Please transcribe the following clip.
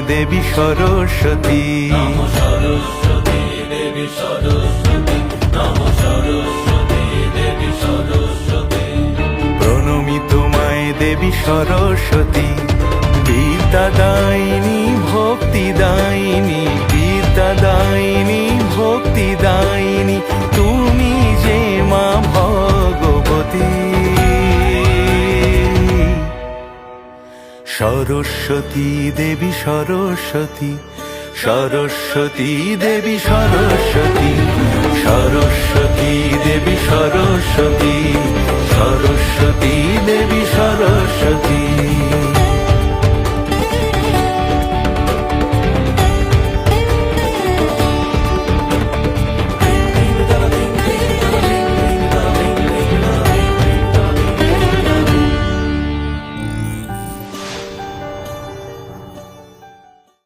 দেবী সরস্বতী। নমো সরস্বতী দেবী সরস্বতী, নমো সরস্বতী দেবী সরস্বতী। প্রণমি তোমায় দেবী সরস্বতী, বিদ্যাদায়িনী ভক্তিদায়িনী, বিদ্যাদায়িনী ভক্তিদায়িনী, তুমি যে মা ভগবতী। সরস্বতী দেবী সরস্বতী, সরস্বতী দেবী সরস্বতী, সরস্বতী দেবী সরস্বতী, সরস্বতী দেবী